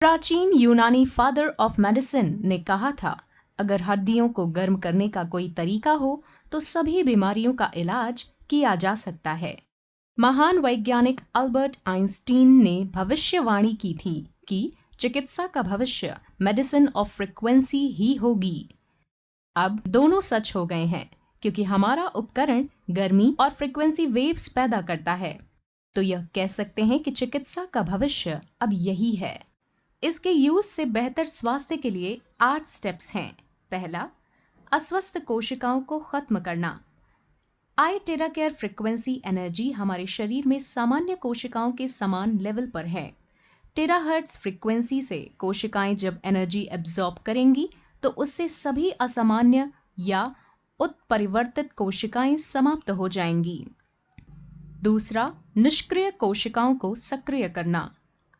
प्राचीन यूनानी father of medicine ने कहा था, अगर हड्डियों को गर्म करने का कोई तरीका हो तो सभी बीमारियों का इलाज किया जा सकता है। महान वैज्ञानिक अल्बर्ट आइंस्टीन ने भविष्यवाणी की थी कि चिकित्सा का भविष्य मेडिसिन ऑफ फ्रीक्वेंसी ही होगी। अब दोनों सच हो गए हैं, क्योंकि हमारा उपकरण गर्मी और फ्रीक्वेंसी वेव्स पैदा करता है। तो यह कह सकते हैं कि चिकित्सा का भविष्य अब यही है। इसके यूज से बेहतर स्वास्थ्य के लिए 8 स्टेप्स हैं। पहला, अस्वस्थ कोशिकाओं को खत्म करना। आई टेराकेयर फ्रीक्वेंसी एनर्जी हमारे शरीर में सामान्य कोशिकाओं के समान लेवल पर है। टेराहर्ट्ज फ्रीक्वेंसी से कोशिकाएं जब एनर्जी एब्जॉर्ब करेंगी तो उससे सभी असामान्य या उत्परिवर्तित कोशिकाएं समाप्त हो जाएंगी। दूसरा, निष्क्रिय कोशिकाओं को सक्रिय करना।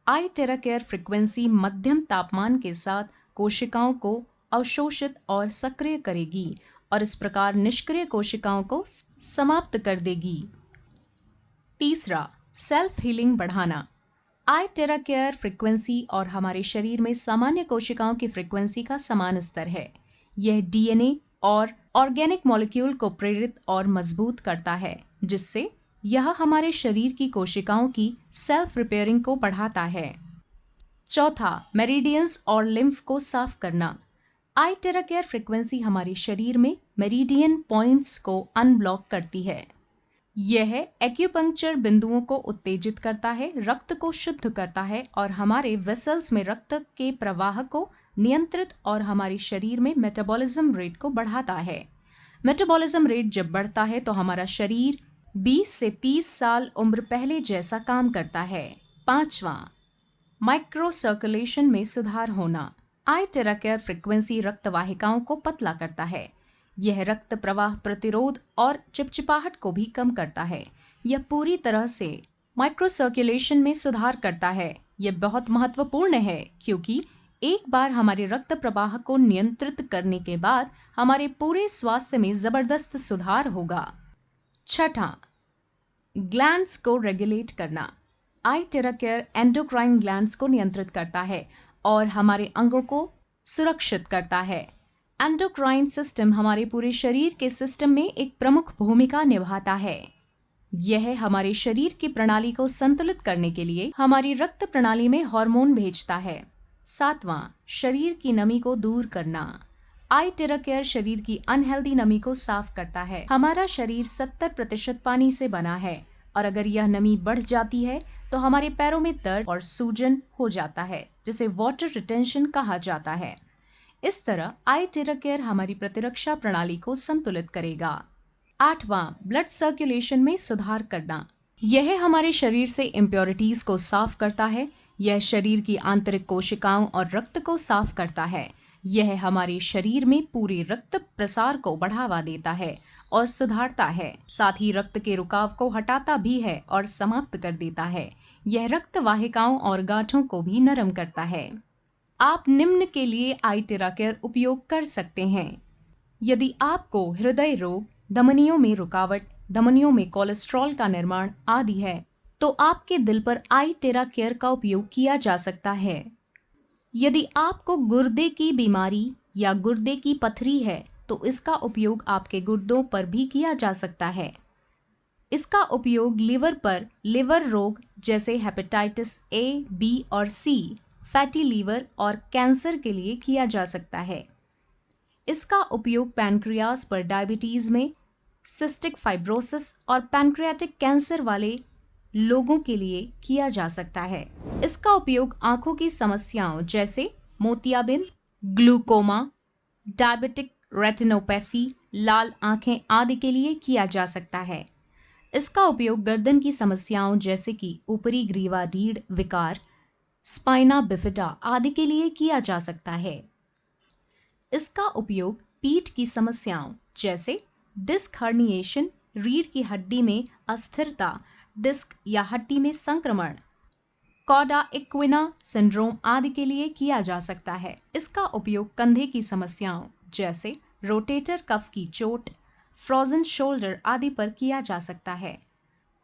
आई टेराकेयर फ्रीक्वेंसी मध्यम तापमान के साथ कोशिकाओं को अवशोषित और सक्रिय करेगी और इस प्रकार निष्क्रिय कोशिकाओं को समाप्त कर देगी। तीसरा, सेल्फ हीलिंग बढ़ाना। आई टेराकेयर फ्रीक्वेंसी और हमारे शरीर में सामान्य कोशिकाओं की फ्रीक्वेंसी का समान स्तर है। यह डीएनए और ऑर्गेनिक मॉलिक्यूल को प्रेरित और मजबूत करता है, जिससे यह हमारे शरीर की कोशिकाओं की सेल्फ रिपेयरिंग को बढ़ाता है। चौथा, मेरिडियंस और लिम्फ को साफ करना। आई टेराकेयर फ्रीक्वेंसी हमारे शरीर में मेरिडियन पॉइंट्स को अनब्लॉक करती है। यह एक्यूपंक्चर बिंदुओं को उत्तेजित करता है, रक्त को शुद्ध करता है और हमारे वेसल्स में रक्त के प्रवाह को नियंत्रित और हमारे शरीर में मेटाबॉलिज्म रेट को बढ़ाता है। मेटाबॉलिज्म रेट जब बढ़ता है तो हमारा शरीर 20 से 30 साल उम्र पहले जैसा काम करता है। पांचवा, माइक्रो सर्कुलेशन में सुधार होना। आई टेराकेयर फ्रीक्वेंसी रक्त वाहिकाओं को पतला करता है। यह रक्त प्रवाह प्रतिरोध और चिपचिपाहट को भी कम करता है। यह पूरी तरह से माइक्रो सर्कुलेशन में सुधार करता है। यह बहुत महत्वपूर्ण है, क्योंकि एक बार हमारे रक्त प्रवाह को नियंत्रित करने के बाद हमारे पूरे स्वास्थ्य में जबरदस्त सुधार होगा। छठा, ग्लैंड्स को रेगुलेट करना। आई टेराकेयर एंडोक्राइन ग्लैंड्स को नियंत्रित करता है और हमारे अंगों को सुरक्षित करता है। एंडोक्राइन सिस्टम हमारे पूरे शरीर के सिस्टम में एक प्रमुख भूमिका निभाता है। यह हमारे शरीर की प्रणाली को संतुलित करने के लिए हमारी रक्त प्रणाली में हार्मोन भेजता है। सातवां, शरीर की नमी को दूर करना। आई टेराकेयर शरीर की अनहेल्दी नमी को साफ करता है। हमारा शरीर 70% पानी से बना है और अगर यह नमी बढ़ जाती है तो हमारे पैरों में दर्द और सूजन हो जाता है, जिसे वाटर रिटेंशन कहा जाता है। इस तरह आई टेराकेयर हमारी प्रतिरक्षा प्रणाली को संतुलित करेगा। आठवां, ब्लड सर्कुलेशन में सुधार करना। यह हमारे शरीर से इम्प्योरिटीज को साफ करता है। यह शरीर की आंतरिक कोशिकाओं और रक्त को साफ करता है। यह हमारे शरीर में पूरे रक्त प्रसार को बढ़ावा देता है और सुधारता है। साथ ही रक्त के रुकाव को हटाता भी है और समाप्त कर देता है। यह रक्त वाहिकाओं और गांठों को भी नरम करता है। आप निम्न के लिए आई टेराकेयर उपयोग कर सकते हैं। यदि आपको हृदय रोग, धमनियों में रुकावट, धमनियों में कोलेस्ट्रॉल का निर्माण आदि है, तो आपके दिल पर आई टेराकेयर का उपयोग किया जा सकता है। यदि आपको गुर्दे की बीमारी या गुर्दे की पथरी है तो इसका उपयोग आपके गुर्दों पर भी किया जा सकता है। इसका उपयोग लिवर पर लिवर रोग जैसे हेपेटाइटिस ए, बी और सी, फैटी लीवर और कैंसर के लिए किया जा सकता है। इसका उपयोग पैनक्रियाज पर डायबिटीज में, सिस्टिक फाइब्रोसिस और पैनक्रियाटिक कैंसर वाले लोगों के लिए किया जा सकता है। इसका उपयोग आंखों की समस्याओं जैसे मोतियाबिंद, ग्लूकोमा, डायबिटिक रेटिनोपैथी, लाल आंखें आदि के लिए किया जा सकता है। इसका उपयोग गर्दन की समस्याओं जैसे कि ऊपरी ग्रीवा रीढ़ विकार, स्पाइना बिफिडा आदि के लिए किया जा सकता है। इसका उपयोग पीठ की समस्याओं जैसे डिस्क हर्निएशन, रीढ़ की हड्डी में अस्थिरता, डिस्क या हड्डी में संक्रमण, कॉडा इक्विना सिंड्रोम आदि के लिए किया जा सकता है। इसका उपयोग कंधे की समस्याओं जैसे रोटेटर कफ की चोट, फ्रोजन शोल्डर आदि पर किया जा सकता है।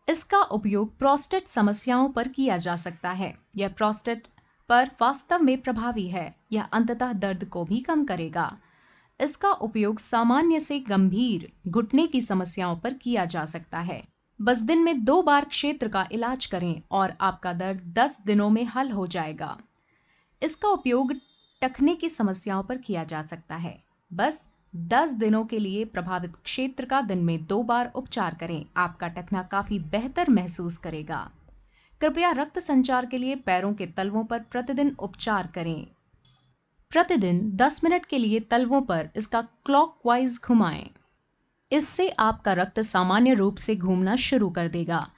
इसका उपयोग प्रोस्टेट समस्याओं पर किया जा सकता है। यह प्रोस्टेट पर वास्तव में प्रभावी है। यह अंततः दर्द को भी कम करेगा। इसका उपयोग सामान्य से गंभीर घुटने की समस्याओं पर किया जा सकता है। बस दिन में 2 बार क्षेत्र का इलाज करें और आपका दर्द 10 दिनों में हल हो जाएगा। इसका उपयोग टखने की समस्याओं पर किया जा सकता है। बस 10 दिनों के लिए प्रभावित क्षेत्र का दिन में 2 बार उपचार करें। आपका टखना काफी बेहतर महसूस करेगा। कृपया रक्त संचार के लिए पैरों के तलवों पर प्रतिदिन उपचार करें। प्रतिदिन 10 मिनट के लिए तलवों पर इसका क्लॉकवाइज घुमाएं। इससे आपका रक्त सामान्य रूप से घूमना शुरू कर देगा।